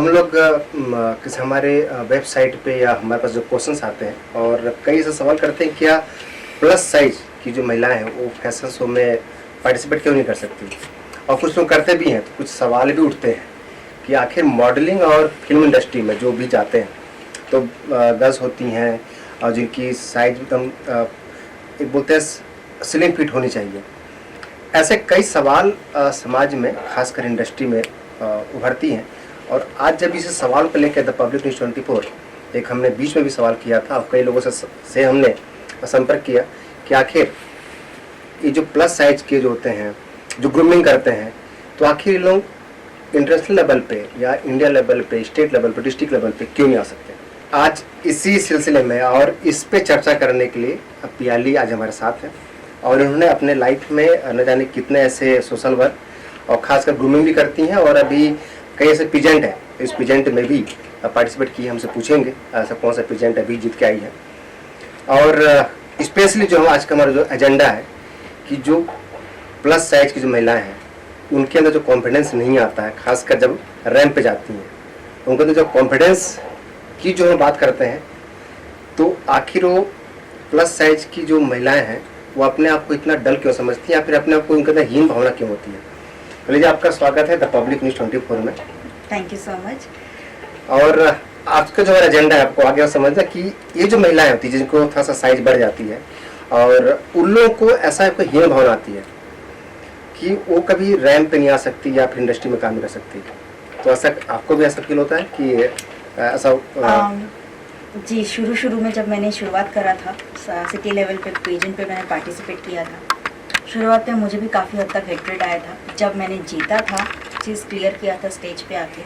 हम लोग किसी हमारे वेबसाइट पे या हमारे पास जो क्वेश्चंस आते हैं और कई ऐसे सवाल करते हैं, क्या प्लस साइज की जो महिलाएं हैं वो फैशन शो में पार्टिसिपेट क्यों नहीं कर सकती। और कुछ लोग करते भी हैं तो कुछ सवाल भी उठते हैं कि आखिर मॉडलिंग और फिल्म इंडस्ट्री में जो भी जाते हैं तो गर्ल्स होती हैं और जिनकी साइज एकदम एक बोलते हैं स्लिम फिट होनी चाहिए। ऐसे कई सवाल समाज में खासकर इंडस्ट्री में उभरती हैं। और आज जब इस सवाल को लेकर द पब्लिक न्यूज़ 24 एक हमने बीच में भी सवाल किया था और कई लोगों से हमने संपर्क किया कि आखिर ये जो प्लस साइज के जो होते हैं जो ग्रूमिंग करते हैं तो आखिर ये लोग इंटरनेशनल लेवल पे या इंडिया लेवल पे, स्टेट लेवल पे, डिस्ट्रिक्ट लेवल पे क्यों नहीं आ सकते। आज इसी सिलसिले में और इस पे चर्चा करने के लिए पियाली आज हमारे साथ हैं और उन्होंने अपने लाइफ में न जाने कितने ऐसे सोशल वर्क और खासकर ग्रूमिंग भी करती हैं और अभी कई ऐसे पीजेंट है, इस पीजेंट में भी पार्टिसिपेट किए। हमसे पूछेंगे ऐसा कौन सा पीजेंट अभी जीत के आई है। और स्पेशली जो आज का हमारा जो एजेंडा है कि जो प्लस साइज की जो महिलाएं हैं उनके अंदर जो कॉन्फिडेंस नहीं आता है, खासकर जब रैंप पे जाती हैं उनके अंदर जो कॉन्फिडेंस की जो हम बात करते हैं तो आखिर वो प्लस साइज की जो महिलाएं हैं वो अपने आप को इतना डल क्यों समझती हैं या फिर अपने आप को उनके अंदर हीन भावना क्यों होती है। लीजिए, आपका स्वागत है द पब्लिक न्यूज़ 24 में। Thank you so much. और आज का जो एजेंडा है आपको आगे समझना कि ये जो महिलाएं होती है जिनको थोड़ा सा साइज बढ़ जाती है और उन लोगों को ऐसा कोई हीन भावना आती है कि वो कभी रैंप पे नहीं आ सकती या फिर इंडस्ट्री में काम नहीं कर सकती। तो ऐसा आपको भी ऐसा फील होता है कि ऐसा? जी, शुरू में जब मैंने शुरुआत करा था सिटी लेवल पे पेजेंट पे मैंने पार्टिसिपेट किया था, शुरुआत में मुझे भी काफ़ी हद तक हेट्रेड आया था। जब मैंने जीता था, चीज़ क्लियर किया था स्टेज पे आके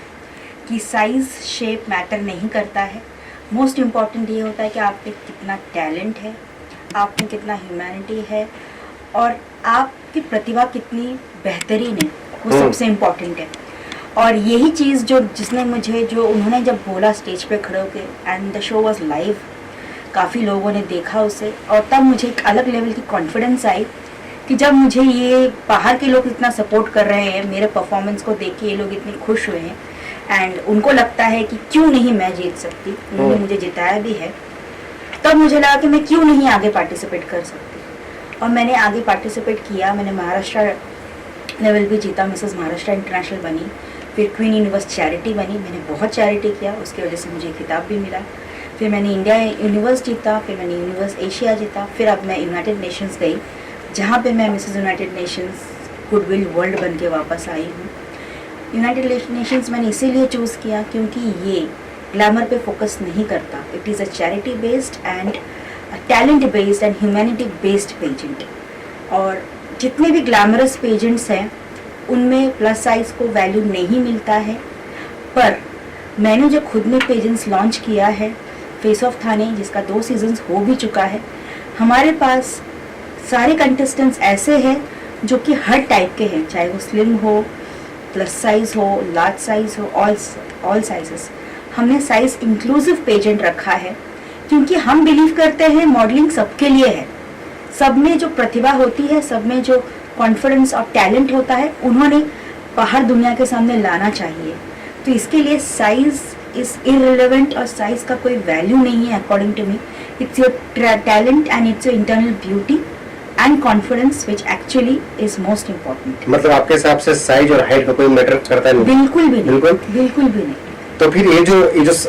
कि साइज़ शेप मैटर नहीं करता है। मोस्ट इम्पॉर्टेंट ये होता है कि आप पे कितना टैलेंट है, आप में कितना ह्यूमैनिटी है और आपकी प्रतिभा कितनी बेहतरीन है, वो सबसे इम्पॉर्टेंट है। और यही चीज़ जिसने मुझे उन्होंने जब बोला स्टेज पे खड़े होके and the show was live, काफ़ी लोगों ने देखा उसे और तब मुझे एक अलग लेवल की कॉन्फिडेंस आई कि जब मुझे ये बाहर के लोग इतना सपोर्ट कर रहे हैं, मेरे परफॉर्मेंस को देख के ये लोग इतने खुश हुए हैं एंड उनको लगता है कि क्यों नहीं मैं जीत सकती, उन्होंने मुझे जिताया भी है, तब मुझे लगा कि मैं क्यों नहीं आगे पार्टिसिपेट कर सकती। और मैंने आगे पार्टिसिपेट किया। मैंने महाराष्ट्र लेवल भी जीता, मिसेस महाराष्ट्र इंटरनेशनल बनी, फिर क्वीन यूनिवर्स चैरिटी बनी। मैंने बहुत चैरिटी किया, उसकी वजह से मुझे खिताब भी मिला। फिर मैंने इंडिया यूनिवर्स जीता, फिर मैंने यूनिवर्स एशिया जीता, फिर अब मैं यूनाइटेड नेशंस गई जहाँ पे मैं Mrs United Nations goodwill world बन के वापस आई हूँ। यूनाइटेड नेशंस मैंने इसीलिए चूज़ किया क्योंकि ये ग्लैमर पे फोकस नहीं करता। It is a charity based and talent based and humanity based pageant. और जितने भी ग्लैमरस पेजेंट्स हैं उनमें प्लस साइज को वैल्यू नहीं मिलता है, पर मैंने जो खुद ने पेजेंट्स लॉन्च किया है फेस ऑफ थाने, जिसका 2 सीजन्स हो भी चुका है, हमारे पास सारे कंटेस्टेंट्स ऐसे हैं जो कि हर टाइप के हैं, चाहे वो स्लिम हो, प्लस साइज हो, लार्ज साइज हो, ऑल साइजेस। हमने साइज इंक्लूसिव पेजेंट रखा है क्योंकि हम बिलीव करते हैं मॉडलिंग सबके लिए है। सब में जो प्रतिभा होती है, सब में जो कॉन्फिडेंस और टैलेंट होता है, उन्होंने बाहर दुनिया के सामने लाना चाहिए। तो इसके लिए साइज इज इररिलेवेंट और साइज का कोई वैल्यू नहीं है according to me. It's your talent and it's your internal beauty and confidence which actually is most important. मतलब आपके हिसाब से साइज और हाइट का कोई मैटर करता नहीं? बिल्कुल भी नहीं, बिल्कुल भी नहीं। तो फिर ये जो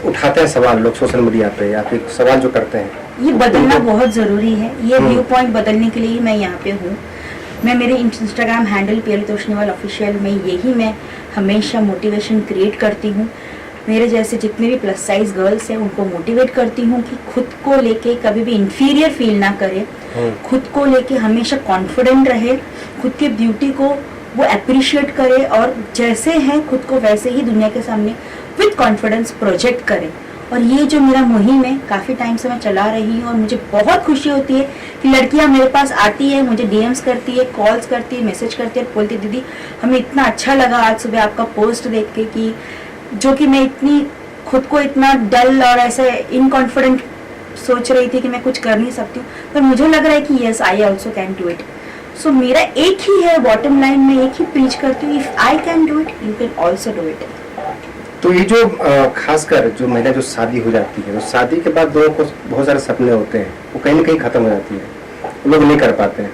उठाते हैं सवाल लोग सोशल मीडिया पे या फिर सवाल जो करते हैं, ये बदलना बहुत ज़रूरी है। ये व्यू पॉइंट बदलने के लिए ही मैं यहाँ पे हूँ। मैं मेरे Instagram handle Piyali Toshniwal official में यही मैं हमेशा मोटिवेशन क्रिएट करती हूँ। मेरे जैसे जितने भी प्लस साइज गर्ल्स हैं उनको मोटिवेट करती हूँ कि खुद को लेके कभी भी इंफीरियर फील ना करे, खुद को लेके हमेशा कॉन्फिडेंट रहे, खुद के ब्यूटी को वो अप्रिशिएट करे और जैसे हैं खुद को वैसे ही दुनिया के सामने विद कॉन्फिडेंस प्रोजेक्ट करे। और ये जो मेरा मुहिम है काफ़ी टाइम से मैं चला रही हूँ और मुझे बहुत खुशी होती है कि लड़कियाँ मेरे पास आती है, मुझे डीएम्स करती है, कॉल्स करती है, मैसेज करती है, बोलती दीदी हमें इतना अच्छा लगा आज सुबह आपका पोस्ट देख के कि जो कि मैं इतनी खुद को इतना डल और ऐसे इनकॉन्फिडेंट सोच रही थी कि मैं कुछ कर नहीं सकती हूँ, पर मुझे लग रहा है कि yes I also can do it. So मेरा एक ही है बॉटम लाइन में, एक ही प्रीच करती हूँ, if I can do it you can also do it. तो ये जो खासकर जो महिला जो शादी हो जाती है, तो शादी के बाद लोगों को बहुत सारे सपने होते हैं, वो कहीं ना कहीं खत्म हो जाती है, लोग नहीं कर पाते हैं,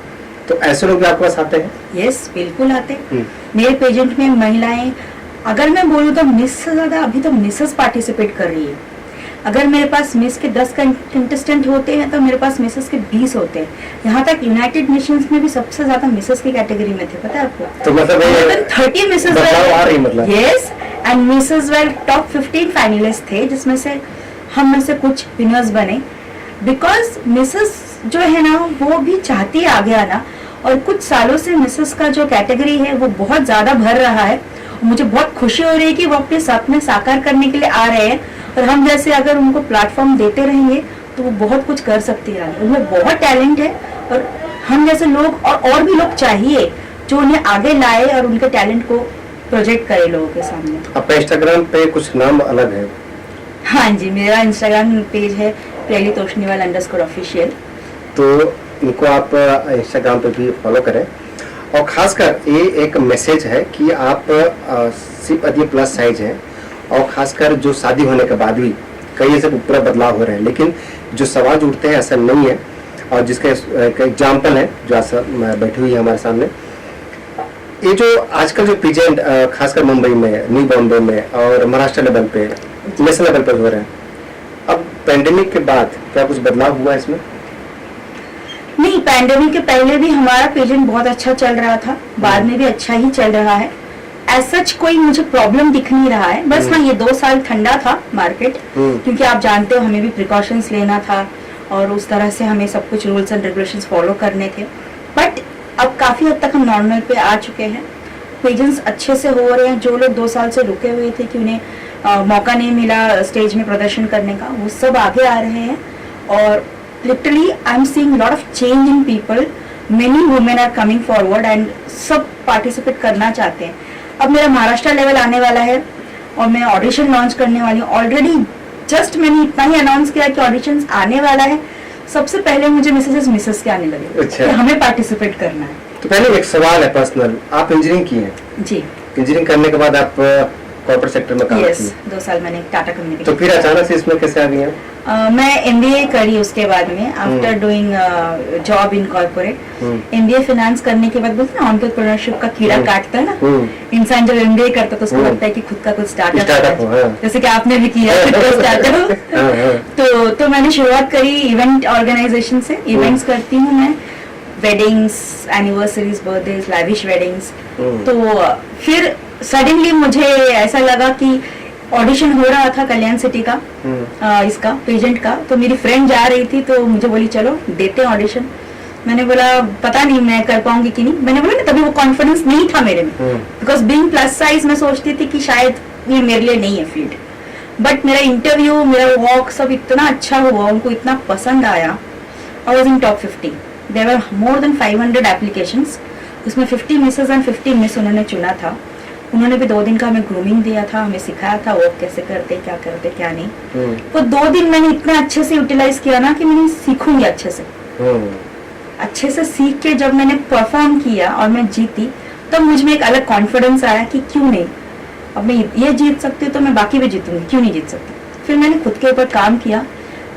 तो ऐसे लोग भी आपके पास आते हैं? यस, बिल्कुल आते हैं। मेरे पेजेंट में महिलाएं, अगर मैं बोलूँ तो मिस से ज्यादा अभी तो मिसेस पार्टिसिपेट कर रही है। अगर मेरे पास मिस के 10 कंटेस्टेंट होते हैं तो मेरे पास मिसेस के 20 होते हैं। यहाँ तक यूनाइटेड नेशंस में भी सबसे ज्यादा मिसेस की कैटेगरी में थे, पता है आपको? तो मतलब 30 मिसेस आ रही, मतलब yes, and Mrs well top 15 finalist थे, जिसमें से हम में से कुछ विनर्स बने। बिकॉज मिसेस जो है ना वो भी चाहती है आगे आना, और कुछ सालों से मिसेस का जो कैटेगरी है वो बहुत ज्यादा भर रहा है। मुझे बहुत खुशी हो रही है कि वो अपने सपने साकार करने के लिए आ रहे हैं, और हम जैसे अगर उनको प्लेटफॉर्म देते रहेंगे तो वो बहुत कुछ कर सकती है। उनमें बहुत टैलेंट है, और हम जैसे लोग और भी लोग चाहिए जो उन्हें आगे लाए और उनके टैलेंट को प्रोजेक्ट करे लोगों के सामने। आपका इंस्टाग्राम पे कुछ नाम अलग है? हाँ जी, मेरा इंस्टाग्राम पेज है प्रेली तोशनीवाल _official। तो इनको आप इंस्टाग्राम पे भी फॉलो करें, और खासकर ये एक मैसेज है कि आप सिर्फ यदि प्लस साइज है, और खासकर जो शादी होने के बाद भी कई ऐसे पूरा बदलाव हो रहे हैं, लेकिन जो सवाल उठते हैं ऐसा नहीं है, और जिसका एक एग्जाम्पल है जो ऐसा बैठी हुई है हमारे सामने। ये जो आजकल जो पेजेंट खासकर मुंबई में, न्यू बॉम्बे में और महाराष्ट्र लेवल पे, नेशनल लेवल पे हो रहे हैं, अब पैंडेमिक के बाद क्या कुछ बदलाव हुआ है इसमें? नहीं, पैंडेमिक के पहले भी हमारा पेजेंट बहुत अच्छा चल रहा था, बाद में भी अच्छा ही चल रहा है। एज सच कोई मुझे प्रॉब्लम दिख नहीं रहा है। बस हाँ, ये 2 साल ठंडा था मार्केट, क्योंकि आप जानते हो हमें भी प्रिकॉशंस लेना था, और उस तरह से हमें सब कुछ रूल्स एंड रेगुलेशंस फॉलो करने थे। बट अब काफी हद तक हम नॉर्मल पे आ चुके हैं, पेजेंट्स अच्छे से हो रहे हैं। जो लोग 2 साल से रुके हुए थे कि उन्हें मौका नहीं मिला स्टेज में प्रदर्शन करने का, वो सब आगे आ रहे हैं। और literally I am seeing lot of change in people, many women are coming forward and सब पार्टिसिपेट करना चाहते हैं। अब मेरा महाराष्ट्र लेवल आने वाला है, और मैं ऑडिशन लॉन्च करने वाली हूँ। ऑलरेडी जस्ट मैंने इतना ही अनाउंस किया कि ऑडिशन आने वाला है, सबसे पहले मुझे मिसेस के आने लगे। अच्छा। कि हमें पार्टिसिपेट करना है। तो पहले एक सवाल है पर्सनल, आप इंजीनियरिंग की हैं? जी। इंजीनियरिंग करने के बाद आप कॉर्पोरेट सेक्टर में काम यस, किए? 2 साल मैंने टाटा कम्युनिकेशन। तो फिर अचानक से इसमें कैसे आ गई हैं? मैं MBA करी उसके बाद में, after doing job in corporate. MBA finance करने के बाद बोलते हैं ना, एंटरप्रेन्योरशिप का कीड़ा काटता है ना, इंसान जब MBA करता है तो उसको लगता है कि खुद का कुछ स्टार्टअप है, जैसे कि आपने भी किया स्टार्टअप। तो मैंने शुरुआत करी इवेंट ऑर्गेनाइजेशन से। इवेंट्स करती हूँ मैं, weddings, anniversaries, birthdays, lavish weddings. तो फिर सडनली मुझे ऐसा लगा कि ऑडिशन हो रहा था कल्याण सिटी का, इसका पेजेंट का, तो मेरी फ्रेंड जा रही थी, तो मुझे बोली चलो देते हैं ऑडिशन। मैंने बोला पता नहीं मैं कर पाऊंगी कि नहीं। मैंने बोला ना, तभी वो कॉन्फिडेंस नहीं था मेरे में, बिकॉज बीइंग प्लस साइज मैं सोचती थी कि शायद ये मेरे लिए नहीं है फील्ड। बट मेरा इंटरव्यू, मेरा वॉक सब इतना अच्छा हुआ, उनको इतना पसंद आया। I was in top 50। There were more than 500 applications, उसमें 50 मिसेस एंड 50 मिस उन्होंने चुना था। उन्होंने भी 2 दिन का हमें ग्रूमिंग दिया था, हमें सिखाया था वो कैसे करते, क्या नहीं। तो 2 दिन मैंने इतना अच्छे से यूटिलाइज किया ना कि मैंने सीखूंगी अच्छे से सीख के जब मैंने परफॉर्म किया और मैं जीती, तब मुझ में एक अलग कॉन्फिडेंस आया कि क्यों नहीं, अब मैं ये जीत सकती हूँ तो मैं बाकी भी जीतूंगी, क्यों नहीं जीत सकती। फिर मैंने खुद के ऊपर काम किया,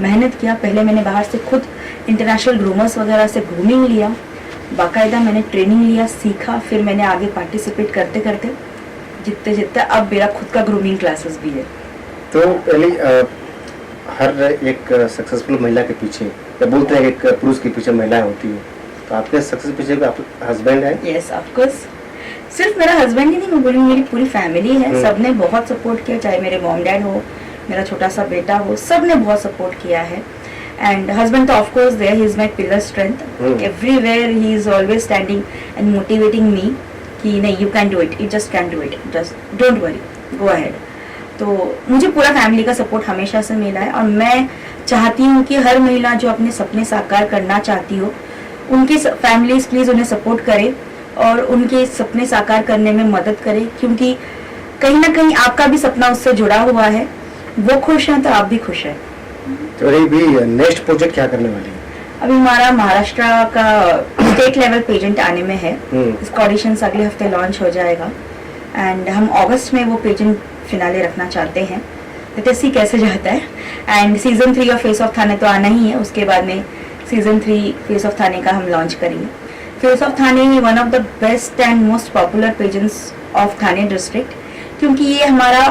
मेहनत किया। पहले मैंने बाहर से खुद इंटरनेशनल ग्रूमर्स वगैरह से ग्रूमिंग लिया, बाकायदा मैंने ट्रेनिंग लिया, सीखा। फिर मैंने आगे पार्टिसिपेट करते करते जितते अब मेरा खुद का ग्रूमिंग क्लासेस भी है। तो पहले हर एक सक्सेसफुल महिला के पीछे, या बोलते हैं एक पुरुष के पीछे महिलाएं होती है, तो आपके सक्सेस पीछे आप हस्बैंड है? Yes, of course. सिर्फ मेरा हस्बैंड ही नहीं, मैं बोलूँगी मेरी पूरी फैमिली है। सबने बहुत सपोर्ट किया, चाहे मेरे मॉम डैड हो, मेरा छोटा सा बेटा हो, सबने बहुत सपोर्ट किया है। एंड हस्बैंड तो of course there, he is my pillar strength. Everywhere he is always standing and motivating me कि नहीं, you can do it, you just can do it, just don't worry, go ahead. तो मुझे पूरा family का support हमेशा से मिला है, और मैं चाहती हूँ कि हर महिला जो अपने सपने साकार करना चाहती हो, उनकी फैमिलीज प्लीज उन्हें सपोर्ट करे और उनके सपने साकार करने में मदद करे, क्योंकि कहीं ना कहीं आपका भी सपना उससे जुड़ा हुआ है। वो खुश हैं तो आप भी खुश हैं। तो भी नेक्स्ट प्रोजेक्ट क्या करने वाली है? अभी हमारा महाराष्ट्र का स्टेट लेवल पेजेंट आने में है। इसका ऑडिशन अगले हफ्ते लॉन्च हो जाएगा, एंड हम अगस्त में वो पेजेंट फिनाले रखना चाहते हैं। लेट्स सी कैसे जाता है। And season 3 of face off थाने तो आना ही है, उसके बाद में सीजन 3 फेस ऑफ थाने का हम लॉन्च करेंगे। Face off Thane one of the best and most popular pageants of Thane district, क्योंकि ये हमारा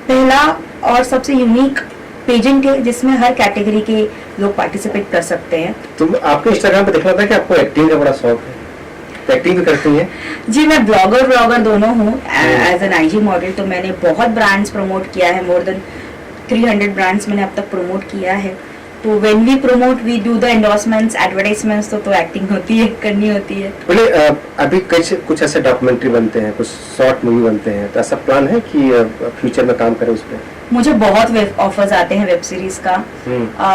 पहला और सबसे यूनिक पेजेंट है जिसमें हर कैटेगरी के लोग पार्टिसिपेट कर सकते हैं। तुम आपके इंस्टाग्राम पे देखा था कि आपको एक्टिंग का बड़ा शौक है, तो एक्टिंग भी करती हैं? जी, मैं ब्लॉगर दोनों हूँ। एज एन आईजी मॉडल तो मैंने बहुत ब्रांड्स प्रमोट किया है, मोर देन 300 ब्रांड्स मैंने अब तक प्रमोट किया है। तो when we promote we do the endorsements, advertisements, तो एक्टिंग होती है, करनी होती है। बोले अभी कुछ ऐसे डॉक्यूमेंट्री बनते हैं, कुछ शॉर्ट मूवी बनते हैं, तो ऐसा प्लान है कि फ्यूचर में काम करें उस पर? मुझे बहुत ऑफर्स आते हैं वेब सीरीज का।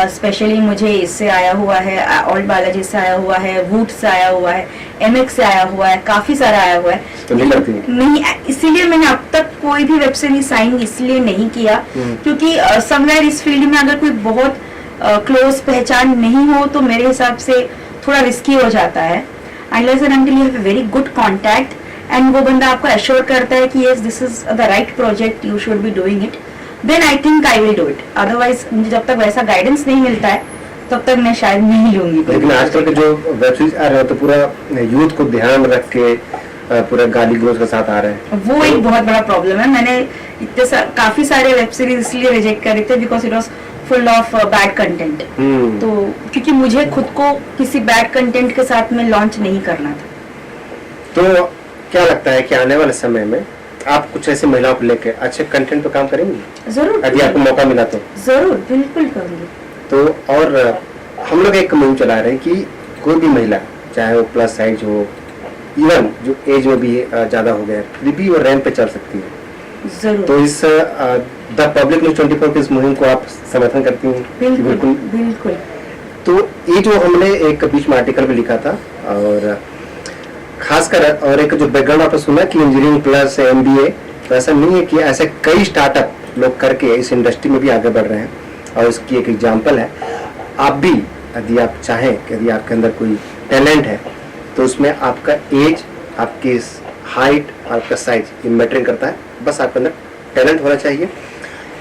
स्पेशली मुझे इससे आया हुआ है, ओल्ड बालाजी से आया हुआ है, वूट से आया हुआ है, एमएक्स से आया हुआ है, काफी सारा आया हुआ है। तो नहीं करती? नहीं, इसीलिए मैंने अब तक कोई भी वेब सीरीज साइन इसलिए नहीं किया, क्योंकि समवेयर इस फील्ड में अगर कोई बहुत क्लोज पहचान नहीं हो तो मेरे हिसाब से थोड़ा रिस्की हो जाता है। Unless and until you have a very good contact and वो बंदा आपको एश्योर करता है कि yes this is the right project, you should be doing it, then I think I will do it. Otherwise मुझे जब तक वैसा गाइडेंस नहीं मिलता है तब तक मैं शायद नहीं लूंगी। लेकिन आजकल के जो वेब सीरीज आ रहे हैं तो पूरा यूथ को ध्यान में रख के पूरा गाली गलौज के साथ आ रहे हैं, वो एक बहुत बड़ा प्रॉब्लम है। मैंने काफी सारे वेब सीरीज इसलिए रिजेक्ट करे थे because it was full of bad content. तो क्योंकि मुझे खुद को किसी बैड कंटेंट के साथ में लॉन्च नहीं करना था। तो क्या लगता है कि आने वाले समय में आप कुछ ऐसी महिलाओं को लेकर अच्छे कंटेंट पे काम करेंगी? जरूर, यदि आपको मौका मिला तो? जरूर, बिल्कुल करूंगी। तो और हम लोग एक मुहिम चला रहे हैं कि कोई भी महिला, चाहे वो प्लस साइज हो, इवन जो एज में भी ज्यादा हो गया, फिर भी वो रैंप पे चल सकती है। जरूर। तो इस द पब्लिक न्यूज 24 की इस मुहिम को आप समर्थन करती हैं? बिल्कुल, बिल्कुल। तो ये जो हमने एक बीच में आर्टिकल भी लिखा था, और खासकर और एक जो बैकग्राउंड आपने सुना कि इंजीनियरिंग प्लस एमबीए, तो ऐसा नहीं है कि ऐसे कई स्टार्टअप लोग करके इस इंडस्ट्री में भी आगे बढ़ रहे हैं, और इसकी एक एग्जांपल है। आप भी यदि आप चाहें, यदि आपके अंदर कोई टैलेंट है तो उसमें आपका एज, आपकी हाइट, आपका साइज ये मैटरिंग करता है, बस आपके अंदर टैलेंट होना चाहिए।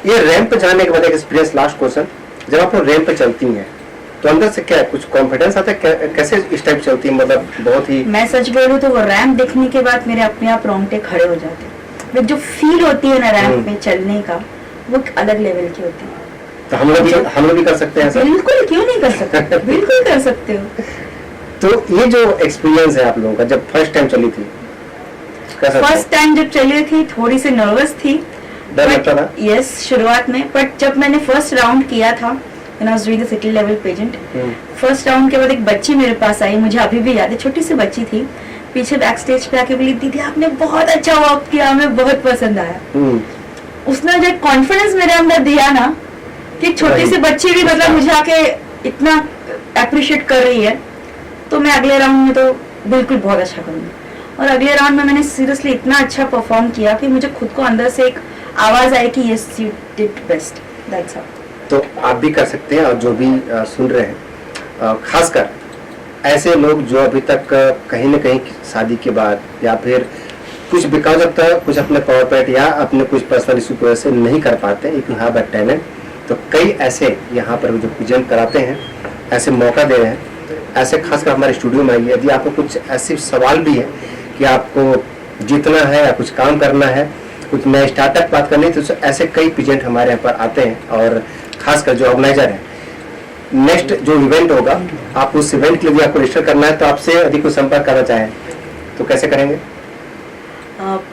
ये रैंप पे जाने के बाद एक एक्सपीरियंस, लास्ट क्वेश्चन, जब आप रैंप पे चलती हैं तो अंदर से क्या कुछ कॉन्फिडेंस आता है? कैसे इस टाइप चलती है? मतलब बहुत ही, मैं सच बोलूं तो वो रैंप देखने के बाद मेरे अपने आप रोंगटे खड़े हो जाते हैं। जो फील होती है ना रैंप में चलने का, वो एक अलग लेवल की होती है। तो हम लोग भी कर सकते हैं ऐसा? बिल्कुल, क्यों नहीं कर सकते, बिल्कुल कर सकते हो। तो ये जो एक्सपीरियंस है आप लोगों का, जब फर्स्ट टाइम चली थी, फर्स्ट टाइम जब चली थी थोड़ी सी नर्वस थी, डर लगता था? यस, शुरुआत में। बट जब मैंने फर्स्ट राउंड किया था, when I was doing the city level pageant, first round के बाद एक बच्ची मेरे पास आई, मुझे अभी भी याद है, छोटी सी बच्ची थी, पीछे बैक स्टेज पे आके बोली, दीदी आपने बहुत अच्छा वर्क किया, हमें बहुत पसंद आया। उसने जो कॉन्फिडेंस मेरे अंदर दिया ना, कि छोटी सी बच्ची भी मतलब मुझे आके इतना अप्रिशिएट कर रही है, तो मैं अगले राउंड में तो बिल्कुल बहुत अच्छा करूंगी। और अगले राउंड में मैंने सीरियसली इतना अच्छा परफॉर्म किया कि मुझे खुद को अंदर से एक आवाज आई कि yes you did best, that's all. तो आप भी कर सकते हैं, और जो भी सुन रहे हैं, खासकर ऐसे लोग जो अभी तक कहीं न कहीं शादी के बाद या फिर कुछ बिकॉज ऑफ कुछ अपने पावर पॉइंट या अपने कुछ पर्सनल इशू की वजह से नहीं कर पाते, if you have a talent, तो कई ऐसे यहाँ पर जो प्रेजेंट कराते हैं, ऐसे मौका दे रहे हैं। ऐसे खासकर हमारे स्टूडियो में आइए, यदि आपको कुछ ऐसे सवाल भी है कि आपको जीतना है या कुछ काम करना है, कुछ नए स्टार्टअप बात करनी, तो ऐसे कई प्रेजेंट हमारे यहाँ पर आते हैं। और खासकर जो ऑर्गेनाइजर है, नेक्स्ट जो इवेंट होगा, आप उस इवेंट के लिए आपको रजिस्टर करना है, तो आपसे यदि कोई संपर्क करना चाहें तो कैसे करेंगे?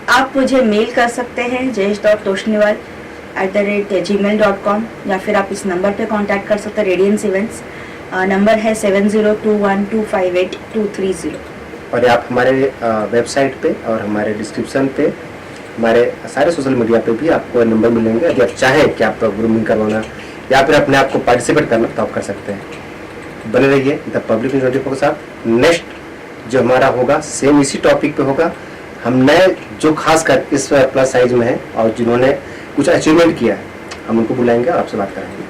आप मुझे मेल कर सकते हैं jayesh.toshniwal@gmail.com, या फिर आप इस नंबर पे कांटेक्ट कर सकते हैं, रेडियंस इवेंट्स। नंबर है 7021258230। और आप हमारे वेबसाइट पे और हमारे डिस्क्रिप्शन पे, हमारे सारे सोशल मीडिया पे भी आपको नंबर मिलेंगे। यदि आप चाहें कि आप ग्रूमिंग करवाना या फिर अपने आप को पार्टिसिपेट करना, तो आप कर सकते हैं। बने रहिए द पब्लिक न्यूज 24 के साथ। नेक्स्ट जो हमारा होगा सेम इसी टॉपिक पे होगा। हम नए जो खासकर इस प्लस साइज में है और जिन्होंने कुछ अचीवमेंट किया है, हम उनको बुलाएंगे और आपसे बात करेंगे।